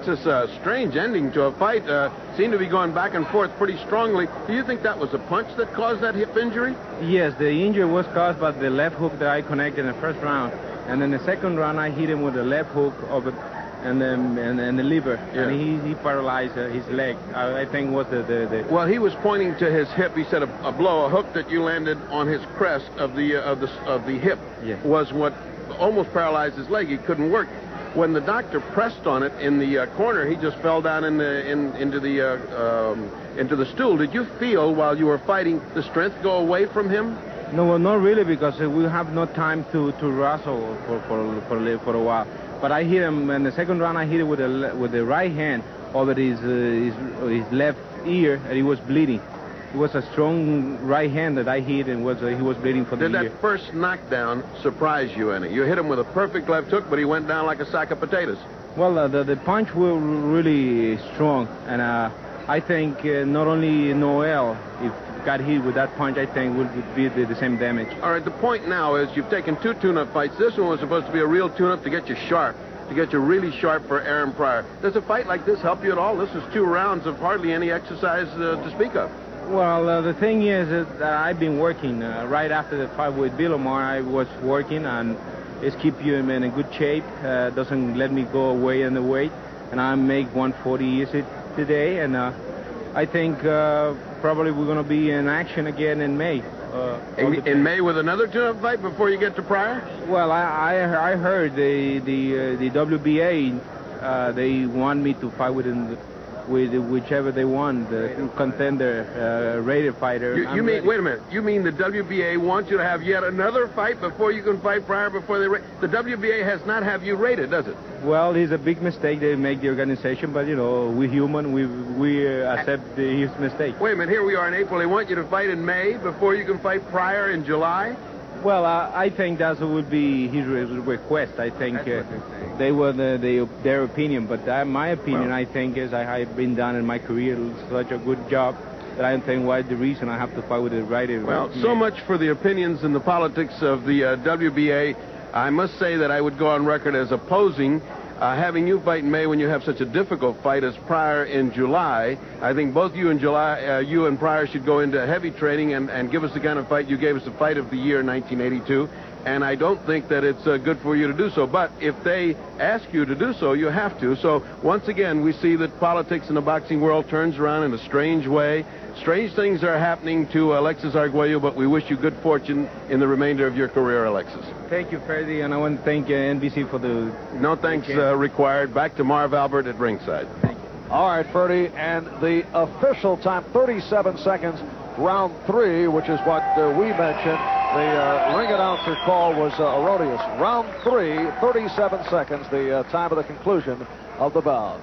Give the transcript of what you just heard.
Alexis, strange ending to a fight. Seemed to be going back and forth pretty strongly. Do you think that was a punch that caused that hip injury? Yes, the injury was caused by the left hook that I connected in the first round. And in the second round, I hit him with the left hook of it and the liver. Yeah. And he paralyzed his leg. I think was the... Well, he was pointing to his hip. He said a blow, a hook that you landed on his crest of the hip, yeah, was what almost paralyzed his leg. He couldn't work. When the doctor pressed on it in the corner, he just fell down into the stool. Did you feel while you were fighting the strength go away from him? No, well, not really, because we have no time to wrestle for a while. But I hit him in the second round. I hit it with the right hand over his left ear, and he was bleeding. It was a strong right hand that I hit, and he was bleeding for the ear. Did that first knockdown surprise you any? You hit him with a perfect left hook, but he went down like a sack of potatoes. Well, the punch was really strong, and I think not only Noel, if got hit with that punch, I think would be the same damage. All right, the point now is you've taken 2 tune-up fights. This one was supposed to be a real tune-up to get you sharp, to get you really sharp for Aaron Pryor. Does a fight like this help you at all? This is 2 rounds of hardly any exercise to speak of. Well, the thing is that I've been working. Right after the fight with Villamar, I was working, and it's keep you in a good shape. Doesn't let me go away in the weight, and I make 140 easy today, and I think probably we're going to be in action again in May. In May with another tune-up fight before you get to Pryor? Well, I heard the WBA, they want me to fight with whichever they want, the contender, rated fighter. You mean, wait a minute, you mean the WBA wants you to have yet another fight before you can fight Pryor before they rate? The WBA has not have you rated, does it? Well, it's a big mistake they make, the organization, but, you know, we're human, we accept his mistake. Wait a minute, here we are in April. They want you to fight in May before you can fight Pryor in July? Well, I think that would be his request. I think they were their opinion, but my opinion, well, I think, is I've been done in my career such a good job that I don't think why the reason I have to fight with the writer. Well, so much for the opinions and the politics of the WBA. I must say that I would go on record as opposing having you fight in May when you have such a difficult fight as Pryor in July. I think both you and Pryor should go into heavy training and give us the kind of fight you gave us, the fight of the year 1982. And I don't think that it's good for you to do so. But if they ask you to do so, you have to. So once again, we see that politics in the boxing world turns around in a strange way. Strange things are happening to Alexis Arguello, but we wish you good fortune in the remainder of your career, Alexis. Thank you, Freddie, and I want to thank NBC for the... No thanks required. Back to Marv Albert at ringside. Thank you. All right, Freddie, and the official time, 37 seconds, round 3, which is what we mentioned. The ring announcer call was erroneous. Round 3, 37 seconds, the time of the conclusion of the bout.